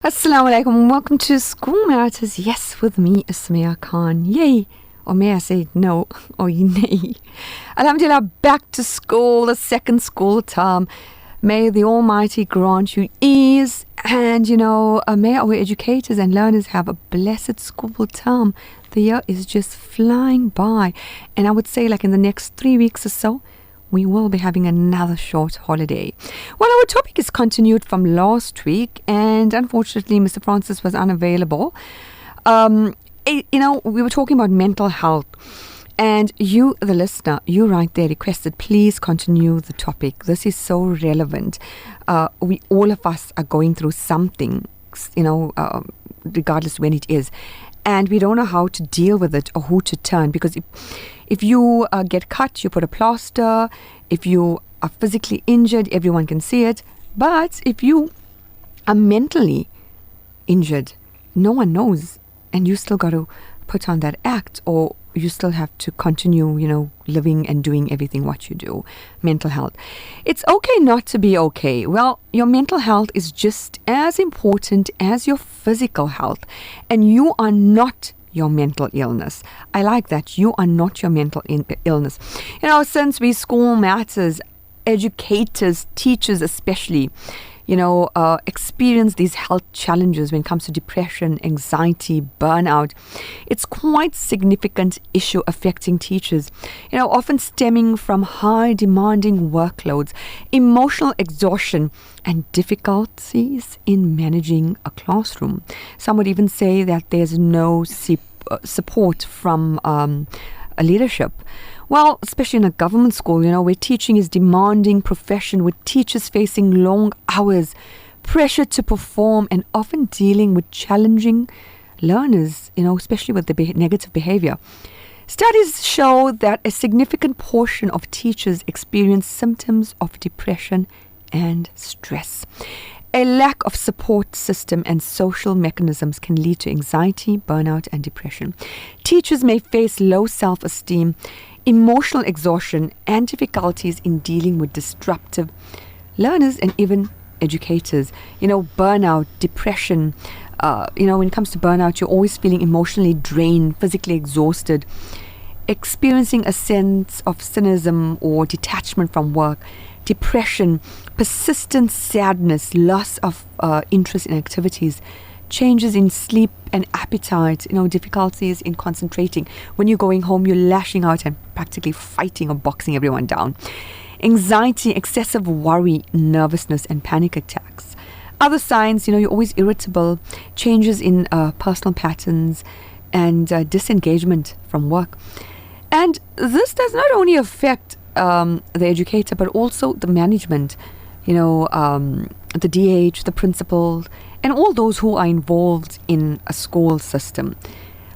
Assalamu alaikum. Welcome to School Matters. Yes, with me, Ismail Khan. Yay! Or may I say no or nay? Alhamdulillah, back to school, the second school term. May the Almighty grant you ease and, may our educators and learners have a blessed school term. The year is just flying by. And I would say like in the next 3 weeks or so, we will be having another short holiday. Well, our topic is continued from last week, and unfortunately, Mr. Francis was unavailable. We were talking about mental health, and you, the listener, you right there requested, please continue the topic. This is so relevant. All of us are going through something, regardless when it is. And we don't know how to deal with it or who to turn, because if you get cut, you put a plaster. If you are physically injured, everyone can see it. But if you are mentally injured, no one knows, and you still got to put on that act, or you still have to continue, living and doing everything what you do. Mental health. It's okay not to be okay. Well, your mental health is just as important as your physical health, and you are not your mental illness. I like that. You are not your mental illness. Since we School Matters, educators, teachers especially, experience these health challenges when it comes to depression, anxiety, burnout. It's quite significant issue affecting teachers, often stemming from high demanding workloads, emotional exhaustion, and difficulties in managing a classroom. Some would even say that there's no support from a leadership. Well, especially in a government school, where teaching is demanding profession, with teachers facing long hours, pressure to perform, and often dealing with challenging learners, especially with the negative behavior. Studies show that a significant portion of teachers experience symptoms of depression and stress. A lack of support system and social mechanisms can lead to anxiety, burnout, and depression. Teachers may face low self-esteem, emotional exhaustion, and difficulties in dealing with disruptive learners and even educators. Burnout, depression, when it comes to burnout, you're always feeling emotionally drained, physically exhausted, experiencing a sense of cynicism or detachment from work, depression, persistent sadness, loss of interest in activities, changes in sleep and appetite, difficulties in concentrating. When you're going home, you're lashing out and practically fighting or boxing everyone down. Anxiety, excessive worry, nervousness, and panic attacks. Other signs, you're always irritable, changes in personal patterns, and disengagement from work. And this does not only affect the educator, but also the management, the DH, the principal, and all those who are involved in a school system.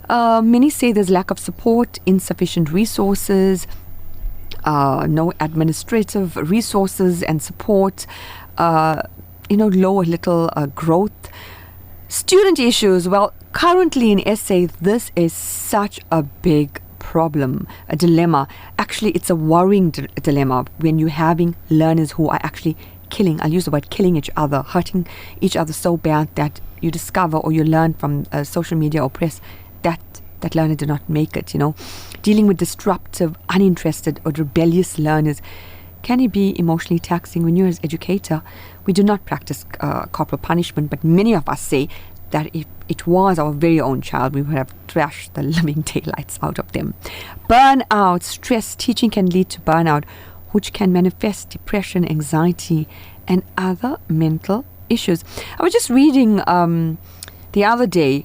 Many say there's lack of support, insufficient resources, no administrative resources and support, low or little growth. Student issues. Well, currently in SA, this is such a big problem, a dilemma. Actually, it's a worrying dilemma when you're having learners who are actually I'll use the word killing each other, hurting each other so bad that you discover or you learn from social media or press that learner did not make it. Dealing with disruptive, uninterested, or rebellious learners can it be emotionally taxing. When you're an educator, we do not practice corporal punishment, but many of us say that if it was our very own child, we would have thrashed the living daylights out of them. Burnout, stress, teaching can lead to burnout, which can manifest depression, anxiety, and other mental issues. I was just reading the other day,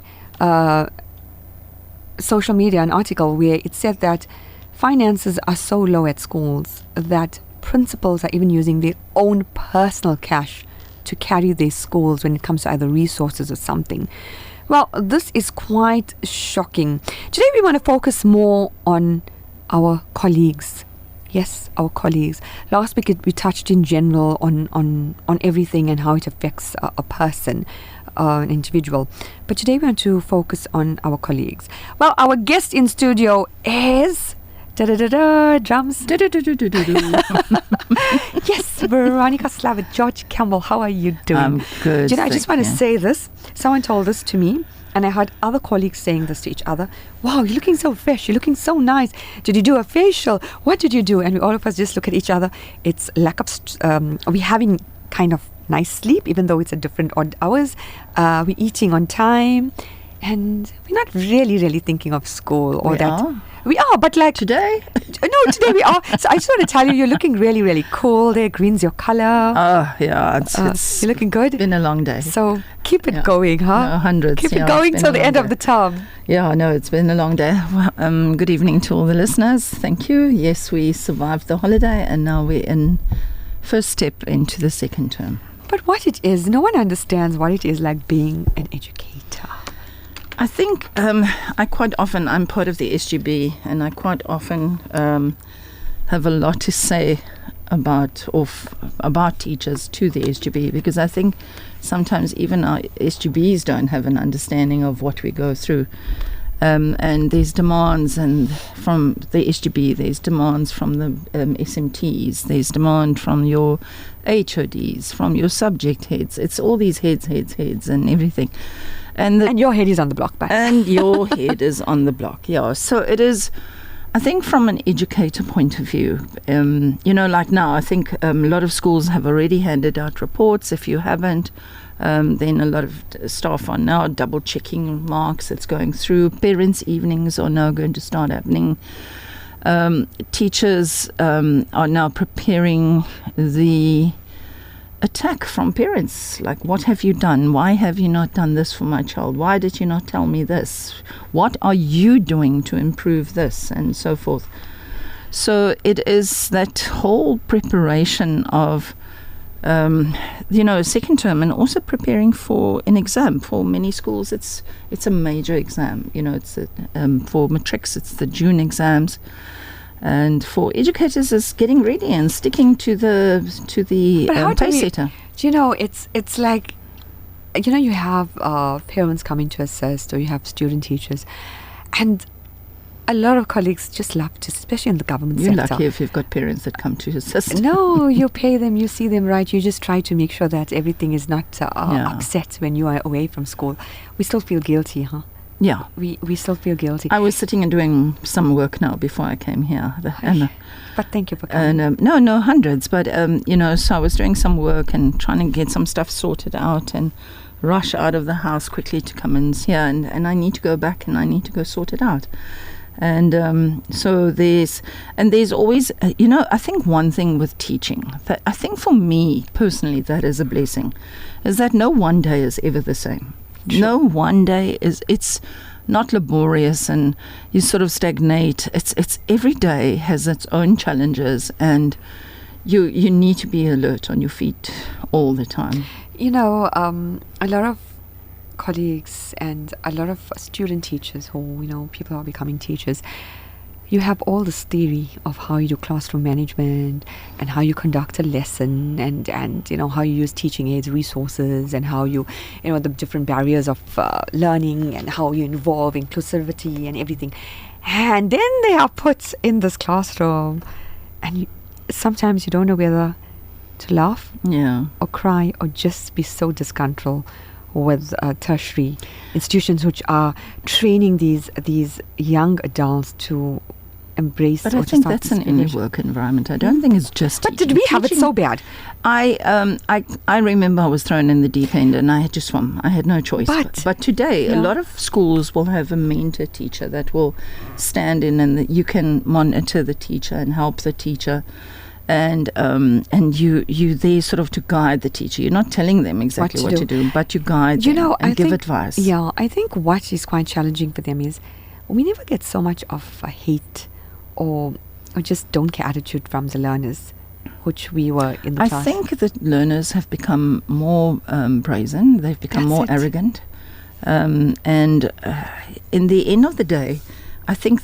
social media, an article where it said that finances are so low at schools that principals are even using their own personal cash to carry their schools when it comes to either resources or something. Well, this is quite shocking. Today we want to focus more on our colleagues. Yes, our colleagues. Last week we touched in general on everything and how it affects a person, an individual. But today we want to focus on our colleagues. Well, our guest in studio is Da-da-da-da, drums. Do-do-do-do-do-do. Yes, Veronica Slavitt, George Campbell, how are you doing? I'm good. Do you know, I just want to thank you. say this. Someone told this to me, and I heard other colleagues saying this to each other. Wow, you're looking so fresh. You're looking so nice. Did you do a facial? What did you do? And all of us just look at each other. It's lack of, we're having kind of nice sleep, even though it's a different odd hours. We're eating on time. And we're not really thinking of school or We that. are. We are, but like Today? no, today we are. So I just want to tell you, you're looking really cool there. Green's your color. Oh, yeah. It's You're looking good. been a long day. So keep it Yeah. going, huh? No, hundreds. Keep yeah, it it's going been till a the long end of day. the term. Yeah, I know, it's been a long day. Good evening to all the listeners. Thank you. Yes, we survived the holiday and now we're in first step into the second term. But what it is, no one understands what it is like being an educator. I think I'm part of the SGB and I quite often have a lot to say about teachers to the SGB, because I think sometimes even our SGBs don't have an understanding of what we go through. And there's demands and from the SGB, there's demands from the SMTs, there's demand from your HODs, from your subject heads. It's all these heads and everything. And your head is on the block back. And your head is on the block, yeah. So it is, I think from an educator point of view, like now, I think a lot of schools have already handed out reports. If you haven't, then a lot of staff are now double checking marks that's going through. Parents' evenings are now going to start happening. Teachers are now preparing the attack from parents, like, what have you done? Why have you not done this for my child? Why did you not tell me this? What are you doing to improve this? And so forth. So it is that whole preparation of second term, and also preparing for an exam. For many schools it's a major exam. It's for matrics it's the June exams. And for educators, it's getting ready and sticking to the pace setter. It's like, you have parents coming to assist, or you have student teachers, and a lot of colleagues just love to, especially in the government You're sector. lucky if you've got parents that come to assist. No, you pay them, you see them, right? You just try to make sure that everything is not upset when you are away from school. We still feel guilty, huh? Yeah. We still feel guilty. I was sitting and doing some work now before I came here. But thank you for coming. And no, hundreds. But, so I was doing some work and trying to get some stuff sorted out and rush out of the house quickly to come and here. And I need to go back and I need to go sort it out. And so there's always, I think one thing with teaching, that I think for me personally, that is a blessing, is that no one day is ever the same. Sure. No one day it's not laborious and you sort of stagnate. It's every day has its own challenges, and you need to be alert on your feet all the time. A lot of colleagues and a lot of student teachers who, people are becoming teachers, you have all this theory of how you do classroom management and how you conduct a lesson and how you use teaching aids, resources, and how the different barriers of learning and how you involve inclusivity and everything. And then they are put in this classroom and sometimes you don't know whether to laugh or cry or just be so disgruntled with tertiary institutions which are training these young adults to embrace. But I think that's in any work environment. I don't think it's just But teaching. did we have it so bad? I remember I was thrown in the deep end and I had to swim. I had no choice. But today, a lot of schools will have a mentor teacher that will stand in, and you can monitor the teacher and help the teacher. And you there sort of to guide the teacher. You're not telling them exactly what to do, but you guide them and give advice. Yeah, I think what is quite challenging for them is we never get so much of a hate or just don't care attitude from the learners, which we were in the class. I think that learners have become more brazen. They've become more arrogant. And in the end of the day, I think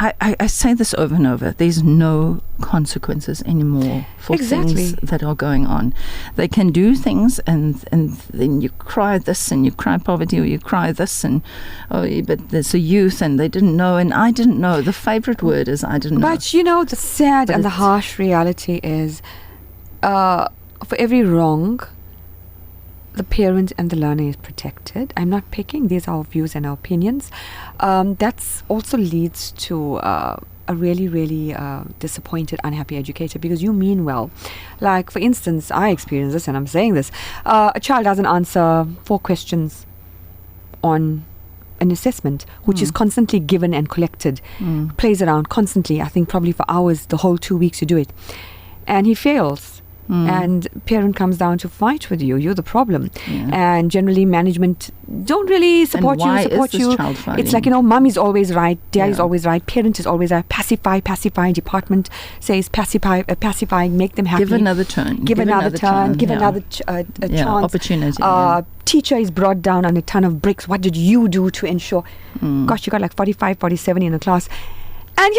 I say this over and over. There's no consequences anymore for things that are going on. They can do things, and then you cry this, and you cry poverty, or you cry this, and but there's a youth, and they didn't know, and I didn't know. The favorite word is I didn't know. But you know, the sad and the harsh reality is, for every wrong, the parent and the learner is protected. I'm not picking. These are our views and our opinions. That also leads to a really, really disappointed, unhappy educator, because you mean well. Like, for instance, I experienced this, and I'm saying this. A child doesn't answer 4 questions on an assessment, which is constantly given and collected, plays around constantly, I think probably for hours, the whole 2 weeks you do it. And he fails. And parent comes down to fight with you. You're the problem. And generally management don't really support you. It's like, mom is always right, dad is always right, parent is always right. Pacify, department says pacify, make them happy. Give another turn. Give another chance. Opportunity. Teacher is brought down on a ton of bricks. What did you do to ensure? Gosh, you got like 45, 47 in a class. And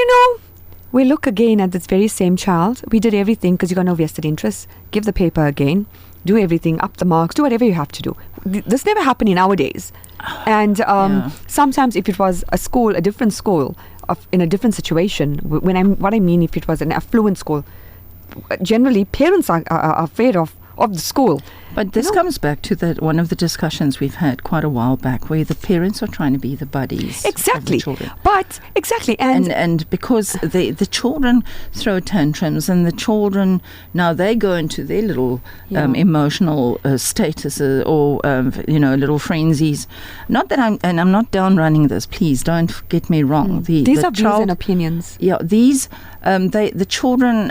we look again at this very same child. We did everything because you got no vested interest. Give the paper again. Do everything, up the marks, do whatever you have to do. This never happened in our days. And sometimes if it was a different school, in a different situation, what I mean, if it was an affluent school, generally parents are afraid of the school. But this comes back to one of the discussions we've had quite a while back, where the parents are trying to be the buddies of the children. And because the children throw tantrums, and the children now they go into their little emotional statuses or little frenzies. Not that I'm not down running this. Please don't get me wrong. These are views and opinions. Yeah, the children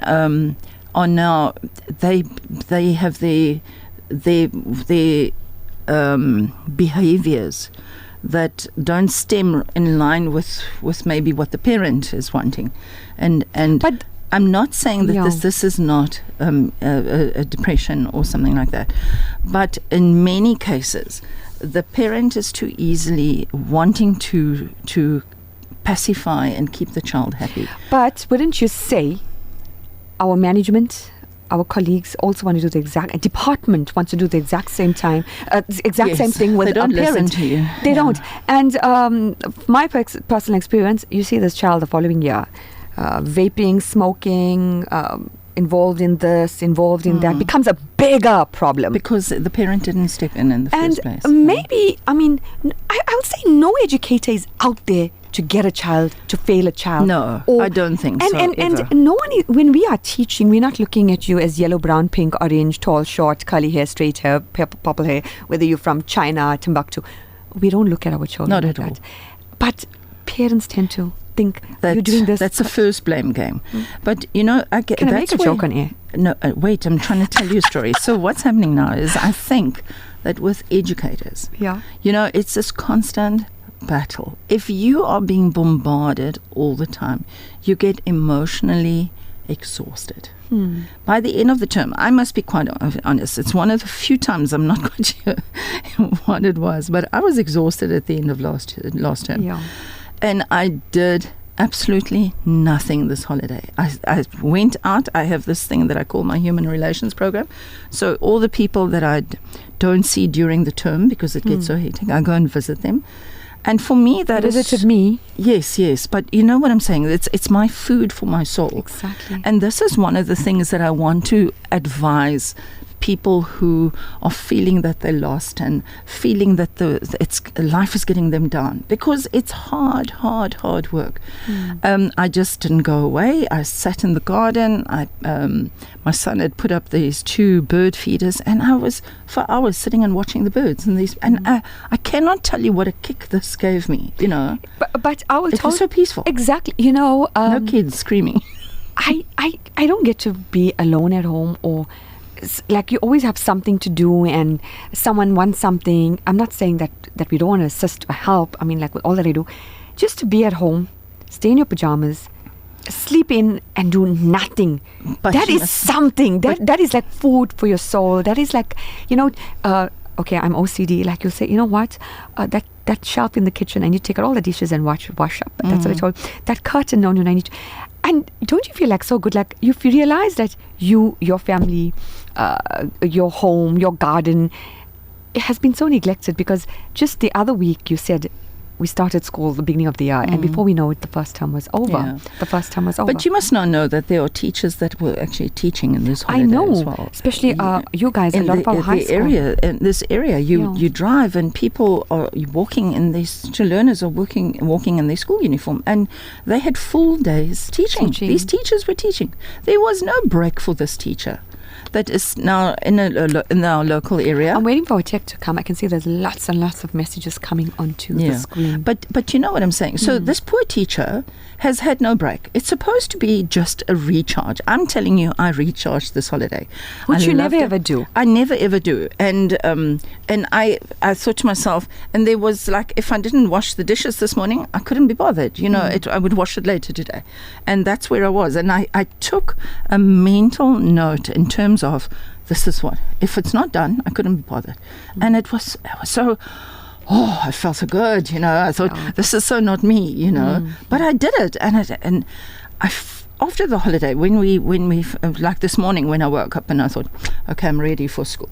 are now they have their behaviors that don't stem in line with maybe what the parent is wanting, but I'm not saying that this is not a depression or something like that, but in many cases the parent is too easily wanting to pacify and keep the child happy. But wouldn't you say our management, our colleagues also want to do the exact, department wants to do the exact same same thing with our parents. To you. They don't. And my personal experience, you see this child the following year, vaping, smoking, involved in this, involved in that, becomes a bigger problem. Because the parent didn't step in the first place. And maybe, I would say no educator is out there to get a child, to fail a child. No, I don't think so. And no one is, when we are teaching, we're not looking at you as yellow, brown, pink, orange, tall, short, curly hair, straight hair, purple hair, whether you're from China, Timbuktu. We don't look at our children not like at all. that. But parents tend to think you're doing this. That's a first blame game. But I get. Can I make a joke on air? No, wait. I'm trying to tell you a story. So what's happening now is, I think that with educators, it's this constant battle. If you are being bombarded all the time, you get emotionally exhausted. By the end of the term, I must be quite honest, it's one of the few times, I'm not quite sure what it was, but I was exhausted at the end of last term. And I did absolutely nothing this holiday. I went out. I have this thing that I call my human relations program. So all the people that I don't see during the term, because it gets so hectic, I go and visit them. And for me, that is... Visited me. Yes. But you know what I'm saying? It's my food for my soul. Exactly. And this is one of the things that I want to advise people who are feeling that they're lost and feeling that life is getting them down, because it's hard work. I just didn't go away. I sat in the garden. My son had put up these 2 bird feeders, and I was for hours sitting and watching the birds and these. And I cannot tell you what a kick this gave me. But I will it was so peaceful. Exactly. No kids screaming. I don't get to be alone at home, or like you always have something to do and someone wants something. I'm not saying that we don't want to assist or help. Like with all that I do, just to be at home, stay in your pajamas, sleep in and do nothing. But that is something. That is like food for your soul. That is like, okay, I'm OCD, like you'll say, you know what, that shelf in the kitchen, I need to take out all the dishes and wash up. That's what I told. That curtain, no, I need to. And don't you feel like so good? Like you realize that your family, your home, your garden, it has been so neglected, because just the other week you said we started school the beginning of the year, and before we know it, the first term was over. Yeah. The first term was over. But you must now know that there are teachers that were actually teaching in this holiday I know, as well. especially you guys, a lot of our high school. In this area, you drive and people are walking in these, learners are walking in their school uniform, and they had full days teaching. These teachers were teaching. There was no break for this teacher that is now in our local area. I'm waiting for a tech to come. I can see there's lots and lots of messages coming onto the screen. But you know what I'm saying? So this poor teacher has had no break. It's supposed to be just a recharge. I'm telling you, I recharged this holiday. Which you never ever do. I never ever do. And I thought to myself, and there was like, if I didn't wash the dishes this morning, I couldn't be bothered. You know, I would wash it later today. And that's where I was. And I took a mental note in terms of, this is what, if it's not done, I couldn't be bothered. And it was so, I felt so good, you know. I thought, this is so not me, you know. But I did it, and after the holiday, when we like this morning when I woke up and I thought, okay, I'm ready for school,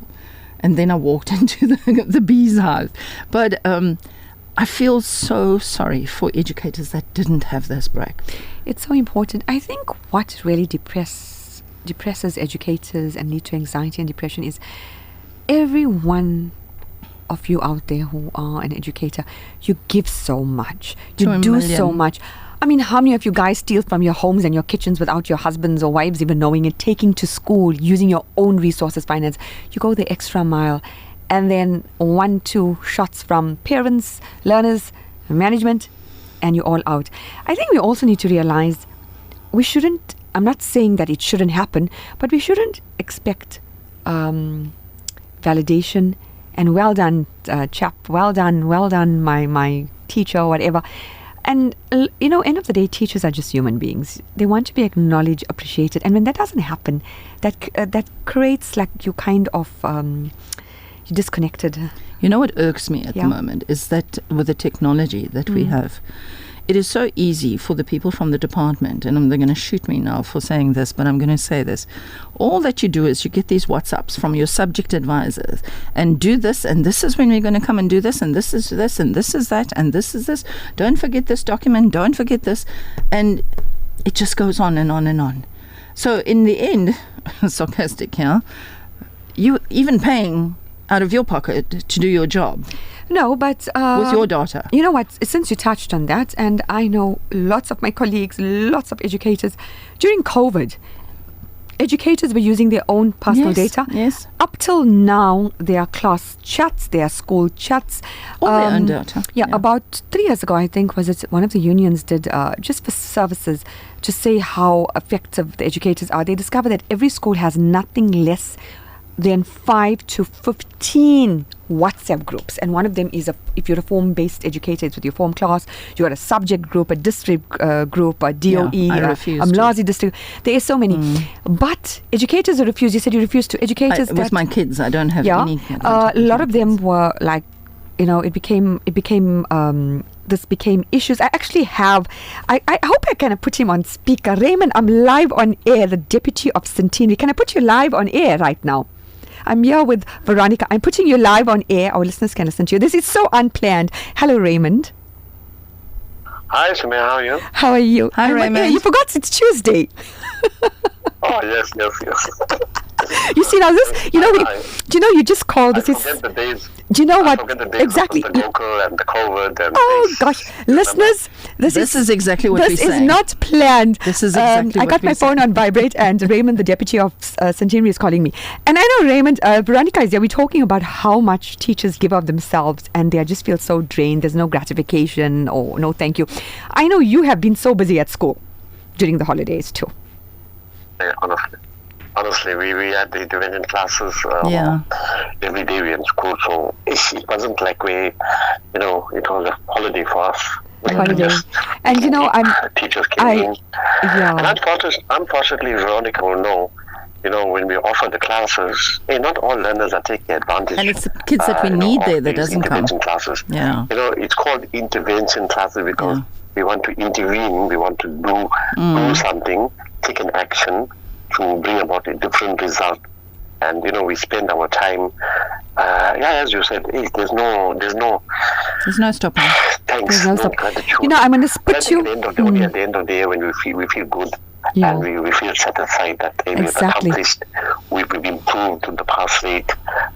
and then I walked into the bee's hive. But I feel so sorry for educators that didn't have this break. It's so important. I think what really depresses educators and lead to anxiety and depression is every one of you out there who are an educator, you give so much. You do so much. I mean, how many of you guys steal from your homes and your kitchens without your husbands or wives even knowing it, taking to school, using your own resources, finance? You go the extra mile. And then 1-2 shots from parents, learners, management, and you're all out. I think we also need to realize we shouldn't, I'm not saying that it shouldn't happen, but we shouldn't expect validation and well done, chap, well done, my teacher, or whatever. And, you know, end of the day, teachers are just human beings. They want to be acknowledged, appreciated. And when that doesn't happen, that creates like you kind of, you're disconnected. You know what irks me at the moment is that with the technology that we have, it is so easy for the people from the department, and they're going to shoot me now for saying this, but I'm going to say this. All that you do is you get these WhatsApps from your subject advisors and do this, and this is when we're going to come and do this, and this is this, and this is that, and this is this. Don't forget this document, don't forget this. And it just goes on and on and on. So in the end, sarcastic here, you even paying out of your pocket to do your job. No, but with your data. You know what? Since you touched on that, and I know lots of my colleagues, lots of educators, during COVID, educators were using their own personal data. Yes. Up till now, there are class chats, there are school chats. All their own data. Yeah, about 3 years ago, I think, was it one of the unions did just for services to say how effective the educators are. They discovered that every school has nothing less than 5 to 15 WhatsApp groups, and one of them is if you're a form-based educator, it's with your form class. You got a subject group, a district group, a DOE, Mlazi district. There are so many, but educators refuse. You said you refused to. Educators with my kids, I don't have any. A lot of them were like, you know, this became issues. I actually have, I hope I can put him on speaker. Raymond, I'm live on air, the deputy of Centenary. Can I put you live on air right now? I'm here with Veronica. I'm putting you live on air. Our listeners can listen to you. This is so unplanned. Hello, Raymond. Hi, Samir. How are you? How are you? Hi, Raymond. You forgot it's Tuesday. Oh, yes. You see now this, you just called this. I forget the days. Do you know what? Forget the days exactly. Of the local and the COVID and gosh, listeners, this is exactly what we're saying. This is not planned. This is exactly I got my phone on vibrate, and Raymond, the deputy of Centenary, is calling me. And I know Raymond, Veronica is there. We're talking about how much teachers give of themselves, and they just feel so drained. There's no gratification or no thank you. I know you have been so busy at school during the holidays too. Yeah, honestly, we had the intervention classes every day we in school, so it wasn't like it was a holiday for us. Holiday. And teachers came in. Yeah. And unfortunately, Veronica will know when we offer the classes, not all learners are taking advantage. And it's the kids that we need there that doesn't come. Intervention classes. Yeah. It's called intervention classes because we want to intervene, we want to do something, take an action to bring about a different result. And, we spend our time, as you said, there's no stopping. Thanks, There's no gratitude. I'm going to split you. At the end of the day, when we feel good, Yeah. and we feel satisfied that we've accomplished, we've improved to the pass rate,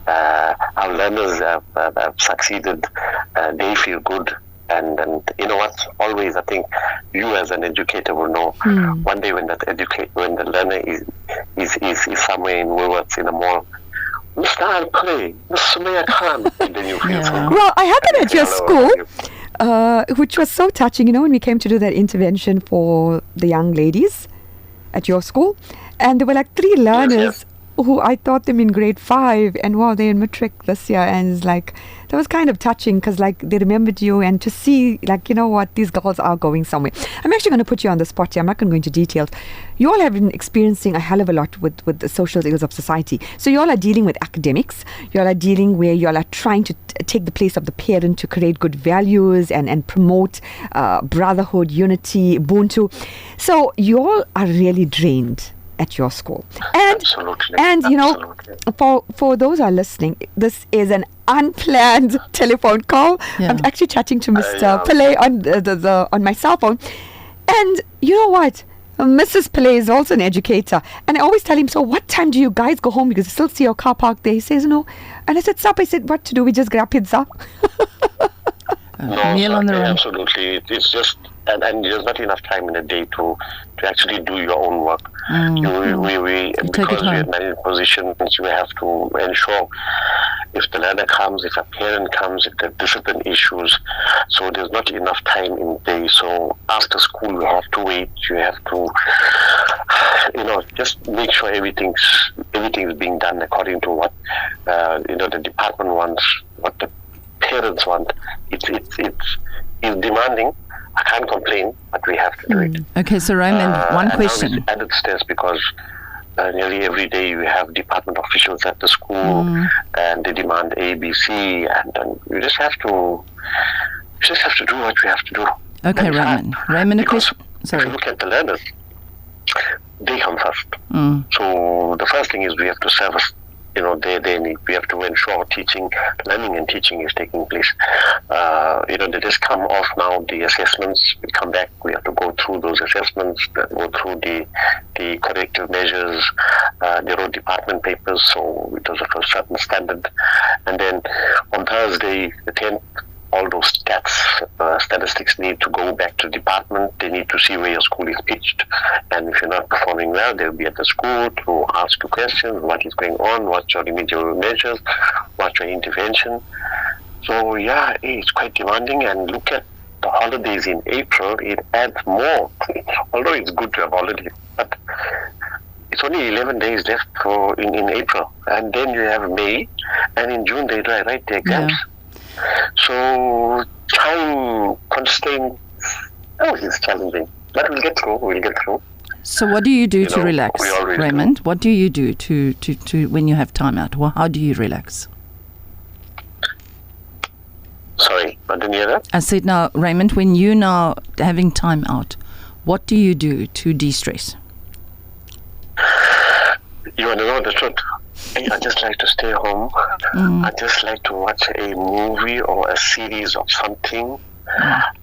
our learners have succeeded, they feel good. And you know what? Always, I think you as an educator will know. One day when the learner is somewhere in Woolworths in the mall, Mr. I'll play, Mr. Sumaya Khan, and then you feel so good. Well, I had that at your school, which was so touching. When we came to do that intervention for the young ladies at your school, and there were like 3 learners who I taught them in grade 5, and wow, they're in matric this year, and it's like that was kind of touching because like they remembered you, and to see like what, these girls are going somewhere. I'm actually going to put you on the spot here. I'm not going to go into details. You all have been experiencing a hell of a lot with the social ills of society. So you all are dealing with academics. You all are dealing where you all are trying to take the place of the parent to create good values and promote brotherhood, unity, Ubuntu. So you all are really drained at your school. And Absolutely. and for those who are listening, this is an unplanned telephone call. I'm actually chatting to Mr. Pillay on my cell phone, and you know what, Mrs. Pillay is also an educator, and I always tell him, so what time do you guys go home, because I still see your car parked there? He says no, and I said, sup? I said, what to do? We just grab pizza. Meal on the run. Absolutely. It's just and there's not enough time in the day to actually do your own work. Because we're in many positions, you have to ensure if the learner comes, if a parent comes, if there are discipline issues. So there's not enough time in the day. So after school, you have to wait. You have to, just make sure everything's being done according to what the department wants, what the parents want. It's demanding. I can't complain, but we have to do it. Okay, so Raymond, one question. Now it's added stress because nearly every day you have department officials at the school, and they demand A, B, C, and you just have to do what we have to do. Okay, Raymond. Raymond, a question. Sorry. If you look at the learners, they come first. So the first thing is we have to service. We have to ensure learning and teaching is taking place. They just come off now the assessments. We come back, we have to go through those assessments, go through the corrective measures, the road department papers, so it was of a certain standard. And then on Thursday, the 10th, all those statistics need to go back to the department. They need to see where your school is pitched. And if you're not performing well, they'll be at the school to ask you questions. What is going on? What's your remedial measures? What's your intervention? So, it's quite demanding. And look at the holidays in April. It adds more. Although it's good to have holidays, but it's only 11 days left in April. And then you have May. And in June, they write the exams. Yeah. So time constraint is challenging, but we'll get through. So what do you do to relax, Raymond? What do you do to when you have time out? Well, how do you relax? Sorry, I didn't hear that. I said, now, Raymond, when you're now having time out, what do you do to de-stress? You want to know the truth? I just like to stay home. I just like to watch a movie or a series of something.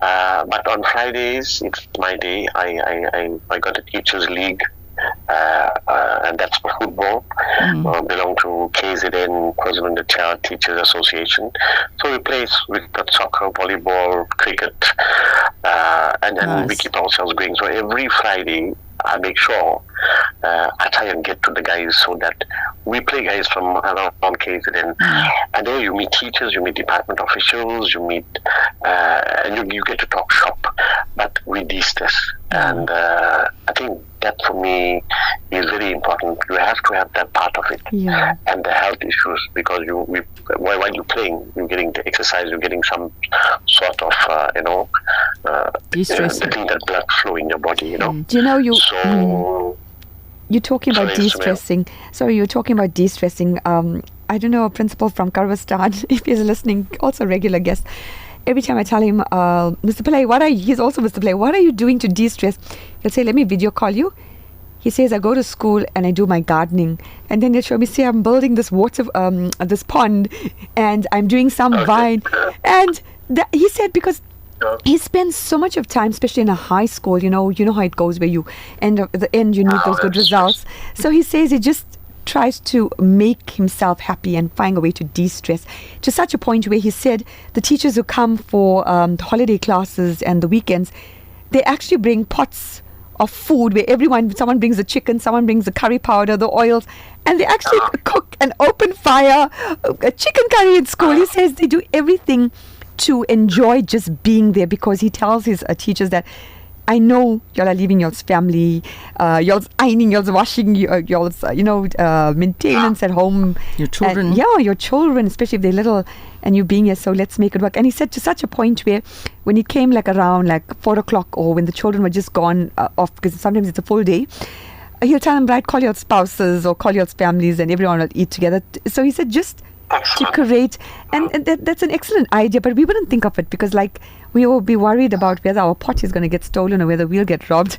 But on Fridays, it's my day. I got a teachers league, and that's for football. Belong to KZN, KwaZulu-Natal Teachers Association. So we've got soccer, volleyball, cricket, and then we keep ourselves going. So every Friday, I make sure I try and get to the guys so that we play guys from around KZN. And there you meet teachers, you meet department officials, you meet, and you get to talk shop, but we de-stress. And I think that for me is very important. You have to have that part of it. And the health issues, because while you're playing, you're getting the exercise, you're getting some sort of, de-stress. letting that blood flow in your body, Do you know you... So, you're talking about Sorry, de-stressing. Sorry, you're talking about de-stressing. I don't know, a principal from Karvastan, if he's listening, also a regular guest. Every time I tell him, Mr. Pillai, he's also Mr. Pillai, what are you doing to de-stress? He'll say, let me video call you. He says, I go to school and I do my gardening. And then he'll show me, see, I'm building this this pond, and I'm doing some vine. And he said, because he spends so much of time, especially in a high school, you know how it goes, where you at the end you need those good results. So he says he just tries to make himself happy and find a way to de-stress, to such a point where he said the teachers who come for the holiday classes and the weekends, they actually bring pots of food where someone brings the chicken, someone brings the curry powder, the oils, and they actually cook an open fire, a chicken curry in school. He says they do everything to enjoy just being there, because he tells his teachers that, I know y'all are leaving y'all's family, y'all's ironing, y'all's washing, y'all's maintenance at home. Your children. And, your children, especially if they're little, and you being here, so let's make it work. And he said to such a point where when he came around 4 o'clock, or when the children were just gone off, because sometimes it's a full day, he'll tell them, right, call your spouses or call your families and everyone will eat together. So he said just to create, and that's an excellent idea, but we wouldn't think of it because we will be worried about whether our pot is going to get stolen or whether we'll get robbed.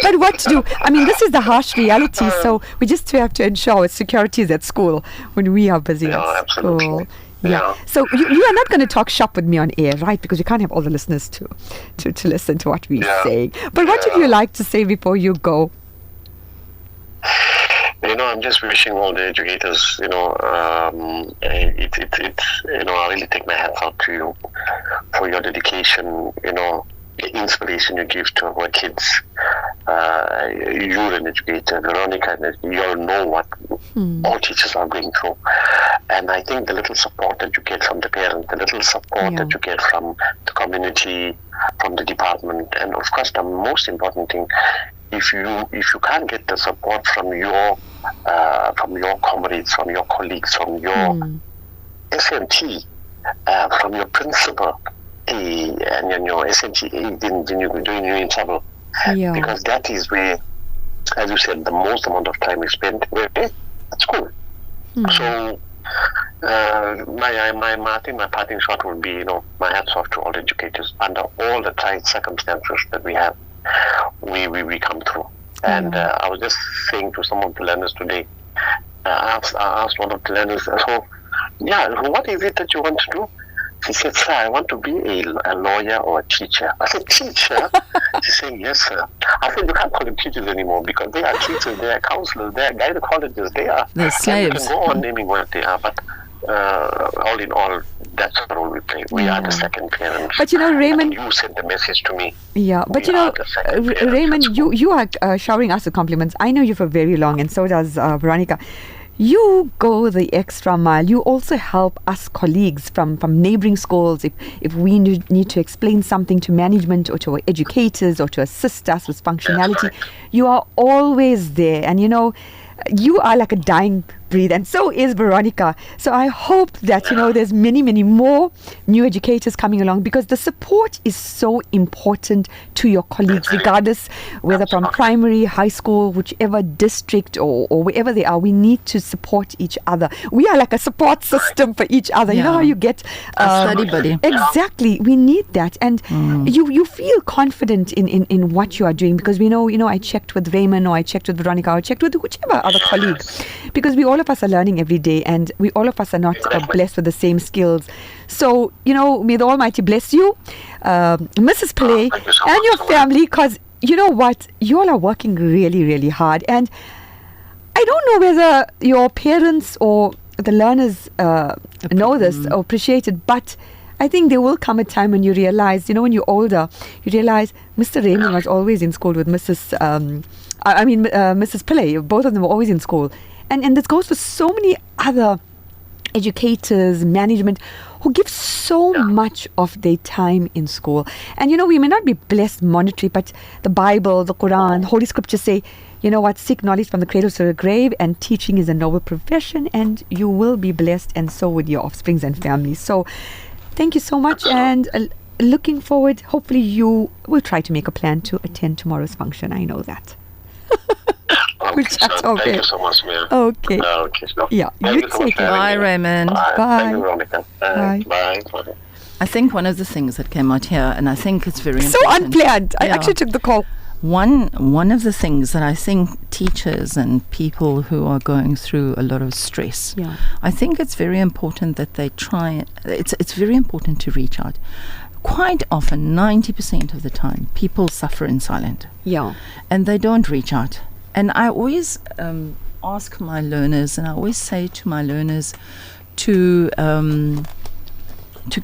But what to do? I mean, this is the harsh reality, so we just have to ensure security is at school when we are busy at school. Yeah. So you are not going to talk shop with me on air, right? Because you can't have all the listeners to listen to what we're saying. But what would you like to say before you go? I'm just wishing all the educators, I really take my hats out to you for your dedication, the inspiration you give to our kids. You're an educator, Veronica, and you all know what all teachers are going through. And I think the little support that you get from the parents, the little support that you get from the community, from the department, and of course the most important thing, if you can't get the support from your comrades, from your colleagues, from your SMT, from your principal, and your SMT, then you're in trouble. Yeah. Because that is where, as you said, the most amount of time is spent at school. So my parting shot would be, my hats off to all educators under all the trying circumstances that we have. We come through. And I was just saying to some of the learners today, I asked one of the learners, what is it that you want to do? She said, sir, I want to be a lawyer or a teacher. I said, teacher? She said, yes, sir. I said, you can't call them teachers anymore because they are teachers, they are counselors, they are gynecologists, they're slaves. You can go on naming what they are, but all in all, that's the role we play. We are the second parents. But Raymond, you sent the message to me. Yeah, but Raymond, you are showering us with compliments. I know you for very long, and so does Veronica. You go the extra mile. You also help us colleagues from neighboring schools if we need to explain something to management or to our educators or to assist us with functionality. You are always there, and you are like a dying breed, and so is Veronica. So I hope that there's many more new educators coming along, because the support is so important to your colleagues, regardless whether from primary, high school, whichever district or wherever they are. We need to support each other. We are like a support system for each other. You know how you get a study buddy. Exactly, we need that, and you feel confident in what you are doing, because we know I checked with Raymond, or I checked with Veronica, or I checked with whichever other colleague, because we all of us are learning every day, and we all of us are not blessed with the same skills. So may the Almighty bless you, Mrs. Pillai, and your family, because you know what, you all are working really, really hard, and I don't know whether your parents or the learners know this or appreciate it, but I think there will come a time when you realize, when you're older, you realize Mr. Raymond was always in school with Mrs. Pillai. Both of them were always in school. And this goes for so many other educators, management, who give so much of their time in school. And we may not be blessed monetarily, but the Bible, the Quran, Holy Scriptures say, seek knowledge from the cradle to the grave, and teaching is a noble profession, and you will be blessed, and so with your offsprings and families. So thank you so much, and looking forward, hopefully you will try to make a plan to attend tomorrow's function. I know that. Okay, We'll chat so over thank it. you so much, Mia. Okay. Okay, so Yeah, thank you you so much take for care. having Bye, me. Raymond. Bye. Bye. Thank you, Veronica. Bye. Bye. I think one of the things that came out here, and I think it's very So important. unplanned. I Yeah. actually took the call. One of the things that I think teachers and people who are going through a lot of stress, Yeah. I think it's very important that they try. It's very important to reach out. Quite often, 90% of the time, people suffer in silence, Yeah. and they don't reach out. And I always ask my learners, and I always say to my learners to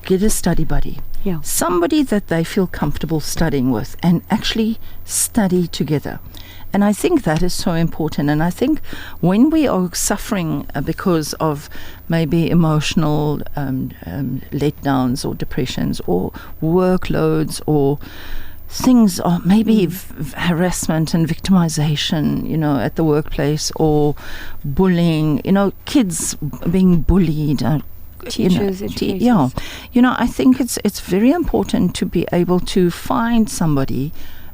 get a study buddy. Yeah. Somebody that they feel comfortable studying with and actually study together. And I think that is so important. And I think when we are suffering because of maybe emotional letdowns or depressions or workloads or things, or maybe harassment and victimization, at the workplace, or bullying, kids being bullied, Teachers, educators. I think it's very important to be able to find somebody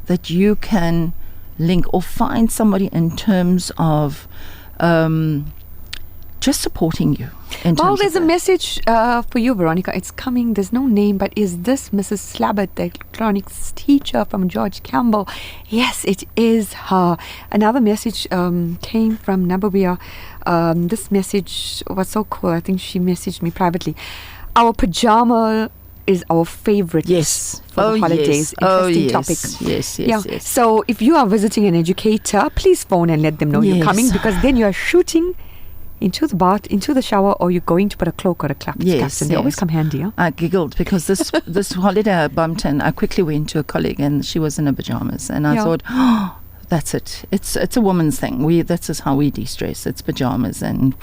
that you can link, or find somebody in terms of just supporting you. Well, there's a message for you, Veronica. It's coming. There's no name, but is this Mrs. Slabbert, the electronics teacher from George Campbell? Yes, it is her. Another message came from Nabawia. This message was so cool. I think she messaged me privately. Our pajama is our favorite for the holidays. Interesting topic. Yes. So if you are visiting an educator, please phone and let them know you're coming, because then you are shooting into the bath, into the shower, or you're going to put a cloak or a cap. And they always come handy. Yeah? I giggled because this holiday I bumped, and I quickly went to a colleague, and she was in her pajamas, and I thought, oh, that's it. It's a woman's thing. That's just how we de-stress. It's pajamas and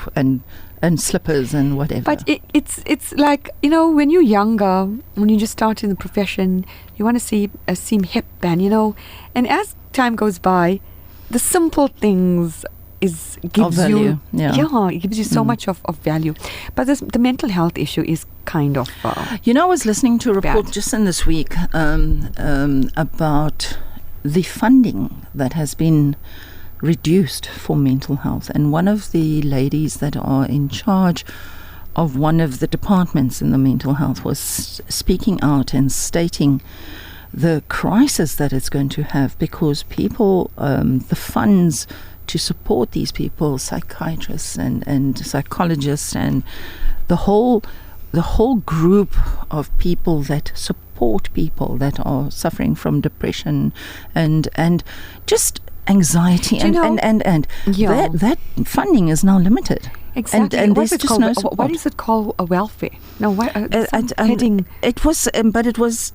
slippers and whatever. But it's like, when you're younger, when you just start in the profession, you want to seem hip, and and as time goes by, the simple things gives value. It gives you so much of value. But the mental health issue is kind of I was listening to a report bad. just in this week about the funding that has been reduced for mental health, and one of the ladies that are in charge of one of the departments in the mental health was speaking out and stating the crisis that it's going to have, because people, the funds to support these people, psychiatrists and psychologists, and the whole group of people that support people that are suffering from depression and just anxiety, that funding is now limited. Exactly. And What there's is it just called? no support. What is it called? A welfare? No, what? Heading. It was, but it was.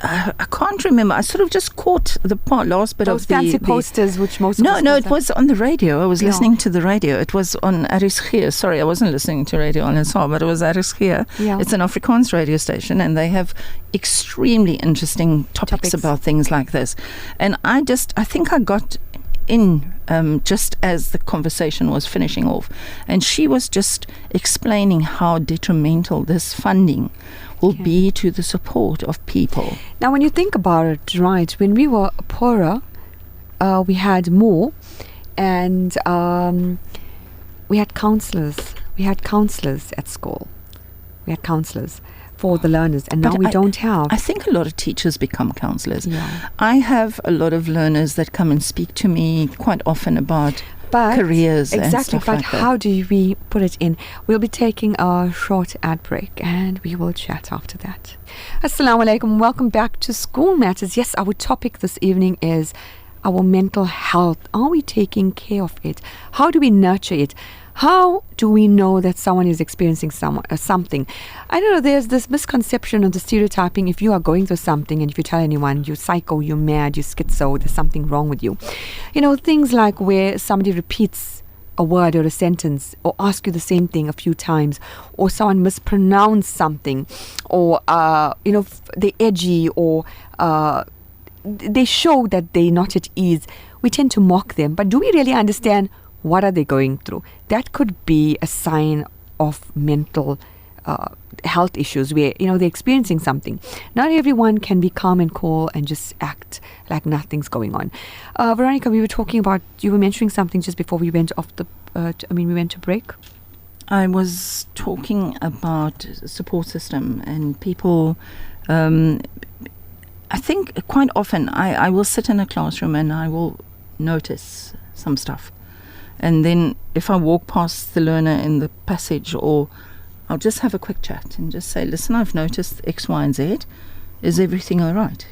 I can't remember. I sort of just caught the last bit Those of the fancy posters, which most. No, of no, us it have. was on the radio. I was listening to the radio. It was on RSG. Sorry, I wasn't listening to radio on its but it was RSG. Yeah. It's an Afrikaans radio station, and they have extremely interesting topics about things like this. And I think I got in just as the conversation was finishing off, and she was just explaining how detrimental this funding will be to the support of people. Now, when you think about it, right, when we were poorer, we had more, and we had counselors. We had counselors at school. We had counselors for the learners, and now we don't have. I think a lot of teachers become counselors. Yeah. I have a lot of learners that come and speak to me quite often about careers and stuff like that. How do we put it in? We'll be taking a short ad break, and we will chat after that. Assalamu alaikum. Welcome back to School Matters. Yes, our topic this evening is our mental health. Are we taking care of it? How do we nurture it? How do we know that someone is experiencing something? I don't know, there's this misconception of the stereotyping. If you are going through something, and if you tell anyone you're psycho, you're mad, you're schizo, there's something wrong with you. Things like where somebody repeats a word or a sentence, or asks you the same thing a few times, or someone mispronounces something, or, they're edgy, or they show that they're not at ease. We tend to mock them. But do we really understand what are they going through? That could be a sign of mental health issues where they're experiencing something. Not everyone can be calm and cool and just act like nothing's going on. Veronica, you were mentioning something just before we went we went to break. I was talking about support system and people. I think quite often I will sit in a classroom and I will notice some stuff, and then if I walk past the learner in the passage, or I'll just have a quick chat and just say, listen, I've noticed X, Y, and Z. Is everything all right?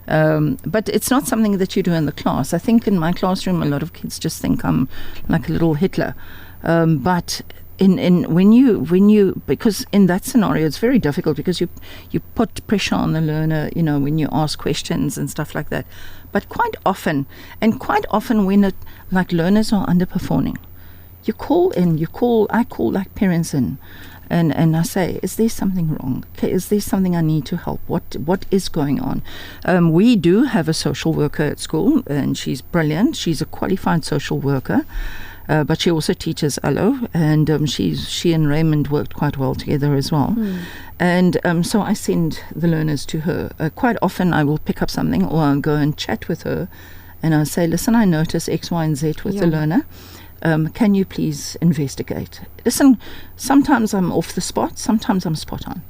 But it's not something that you do in the class. I think in my classroom, a lot of kids just think I'm like a little Hitler. But when you because in that scenario it's very difficult, because you put pressure on the learner, when you ask questions and stuff like that. But quite often when learners are underperforming, I call like parents in, and I say, is there something wrong? Okay, is there something I need to help? What is going on? We do have a social worker at school, and she's brilliant. She's a qualified social worker, but she also teaches ALO, and she and Raymond worked quite well together as well. And so I send the learners to her. Quite often I will pick up something, or I'll go and chat with her, and I'll say, listen, I notice X, Y, and Z with the learner. Can you please investigate? Listen, sometimes I'm off the spot, sometimes I'm spot on.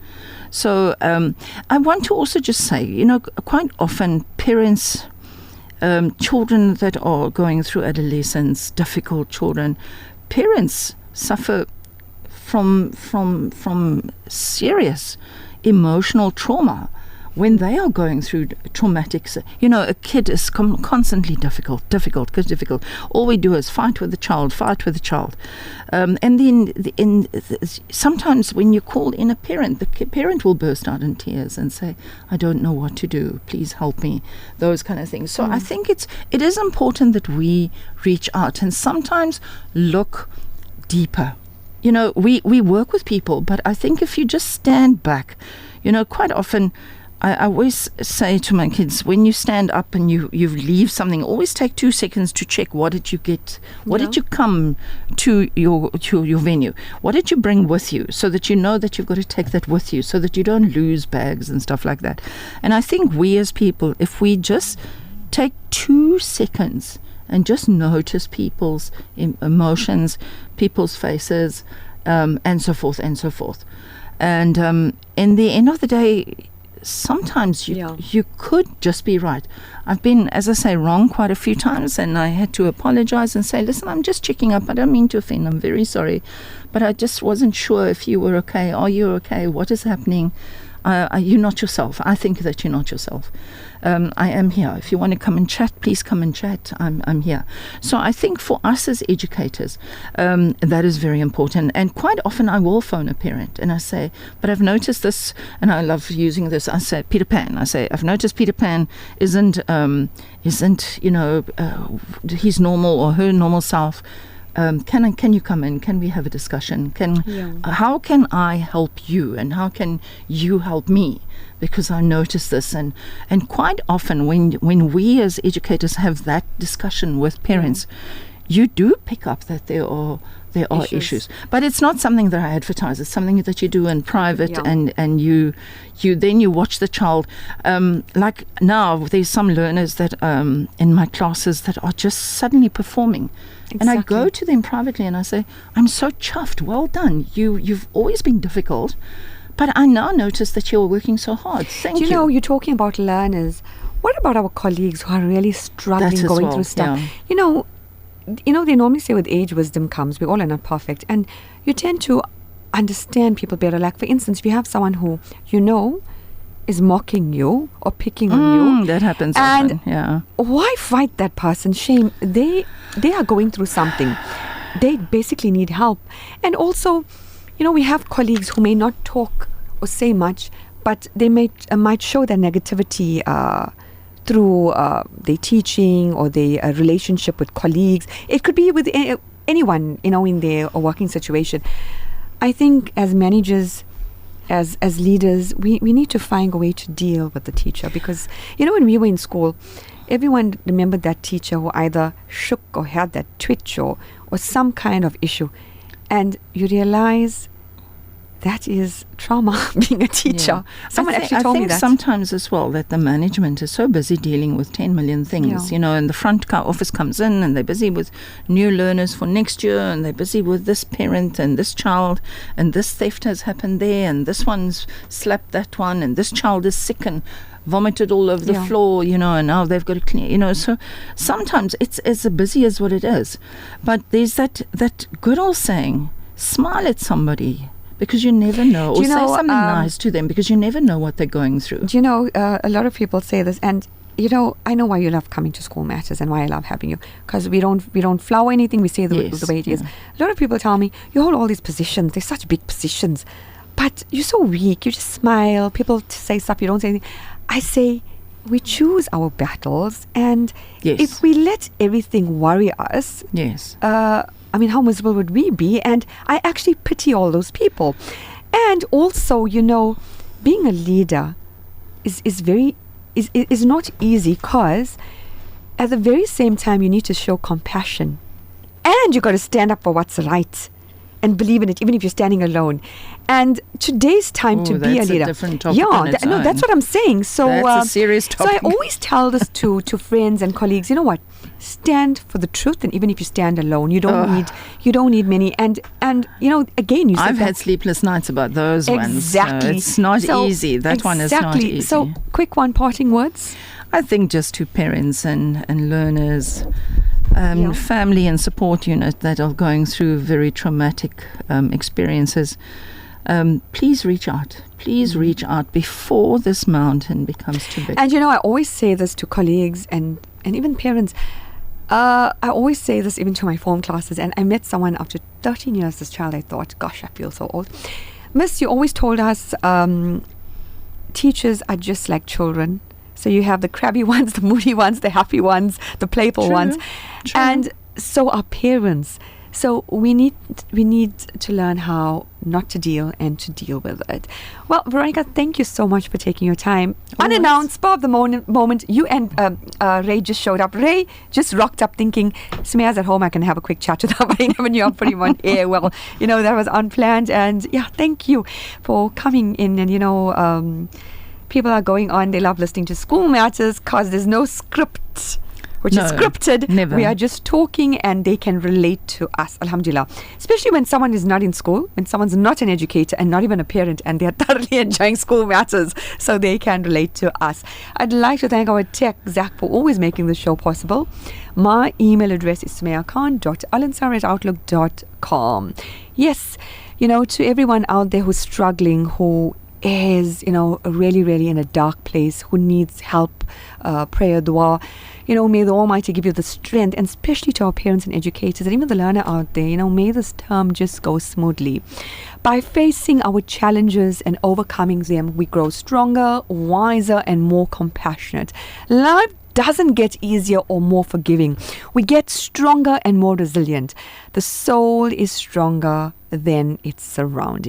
So I want to also just say, quite often parents, children that are going through adolescence, difficult children, parents suffer from serious emotional trauma when they are going through traumatic. A kid is constantly difficult. All we do is fight with the child. And then sometimes when you call in a parent, the parent will burst out in tears and say, I don't know what to do, please help me, those kind of things. So I think it is important that we reach out and sometimes look deeper. We work with people, but I think if you just stand back, quite often I always say to my kids, when you stand up and you leave something, always take 2 seconds to check, what did you get? What did you come to your venue? What did you bring with you? So that you know that you've got to take that with you, so that you don't lose bags and stuff like that. And I think we as people, if we just take 2 seconds and just notice people's emotions, people's faces, and so forth. And in the end of the day, sometimes you could just be right. I've been, as I say, wrong quite a few times, and I had to apologize and say, listen, I'm just checking up. I don't mean to offend. I'm very sorry. But I just wasn't sure if you were okay. Are you okay? What is happening? You're not yourself. I think that you're not yourself. I am here. If you want to come and chat, please come and chat. I'm here. So I think for us as educators, that is very important. And quite often I will phone a parent and I say, but I've noticed this, and I love using this. I say, Peter Pan. I say, I've noticed Peter Pan isn't his normal or her normal self. Can you come in? Can we have a discussion? How can I help you, and how can you help me? Because I noticed this, and quite often when we as educators have that discussion with parents, you do pick up that there are issues. But it's not something that I advertise. It's something that you do in private, and you watch the child. Like now, there's some learners that in my classes that are just suddenly performing. Exactly. And I go to them privately and I say, I'm so chuffed, well done. You've always been difficult, but I now notice that you're working so hard. Thank you. Do you know, you're talking about learners. What about our colleagues who are really struggling, going through stuff? Yeah. They normally say with age, wisdom comes. We all are not perfect. And you tend to understand people better. Like, for instance, if you have someone who is mocking you or picking on you. That happens and often, yeah. Why fight that person? Shame. They are going through something. They basically need help. And also, we have colleagues who may not talk or say much, but they might show their negativity through their teaching or their relationship with colleagues. It could be with anyone, in their working situation. I think as managers, as leaders, we need to find a way to deal with the teacher, because when we were in school, everyone remembered that teacher who either shook or had that twitch or some kind of issue, and you realize that is trauma, being a teacher. Someone actually told me that. I think sometimes as well that the management is so busy dealing with 10 million things, and the front office comes in and they're busy with new learners for next year, and they're busy with this parent and this child, and this theft has happened there, and this one's slapped that one, and this child is sick and vomited all over the floor, and now they've got to clean, so sometimes it's as busy as what it is. But there's that good old saying, smile at somebody, because you never know, or say something nice to them, because you never know what they're going through. Do you know, a lot of people say this, and I know why you love coming to School Matters and why I love having you, because we don't flower anything, we say the way it is. A lot of people tell me, you hold all these positions, they're such big positions, but you're so weak, you just smile, people say stuff, you don't say anything. I say, we choose our battles, and if we let everything worry us, how miserable would we be? And I actually pity all those people. And also, being a leader is not easy, because at the very same time you need to show compassion, and you got to stand up for what's right and believe in it, even if you're standing alone. And today's time to be a leader. That's a different topic. That's what I'm saying. So that's a serious topic. So I always tell this to friends and colleagues. You know what? Stand for the truth, and even if you stand alone, you don't need many. And again, I've had sleepless nights about those ones. Exactly. It's not easy. That one is not easy. So, quick one, parting words. I think just to parents and learners, family and support unit that are going through very traumatic experiences, please reach out. Please reach out before this mountain becomes too big. And I always say this to colleagues and even parents. I always say this even to my form classes. And I met someone after 13 years, this child, I thought, gosh, I feel so old. Miss, you always told us teachers are just like children. So you have the crabby ones, the moody ones, the happy ones, the playful ones. True. And so are parents. So we need to learn how not to deal and to deal with it. Well, Veronica, thank you so much for taking your time. Unannounced, spur of the moment, you and Ray just showed up. Ray just rocked up thinking, Sumayya's at home, I can have a quick chat with her, but I never knew I'd put him on air. Well, that was unplanned. And thank you for coming in. And, people are going on, they love listening to School Matters because there's no script, which is scripted. Never. We are just talking, and they can relate to us, alhamdulillah. Especially when someone is not in school, when someone's not an educator and not even a parent, and they're thoroughly enjoying School Matters, so they can relate to us. I'd like to thank our tech, Zach, for always making the show possible. My email address is sumayyakhan.alansar@outlook.com. Yes, to everyone out there who's struggling, who is, really, really in a dark place, who needs help, prayer, dua, may the Almighty give you the strength, and especially to our parents and educators and even the learner out there, may this term just go smoothly. By facing our challenges and overcoming them, we grow stronger, wiser, and more compassionate. Life doesn't get easier or more forgiving. We get stronger and more resilient. The soul is stronger than its surroundings.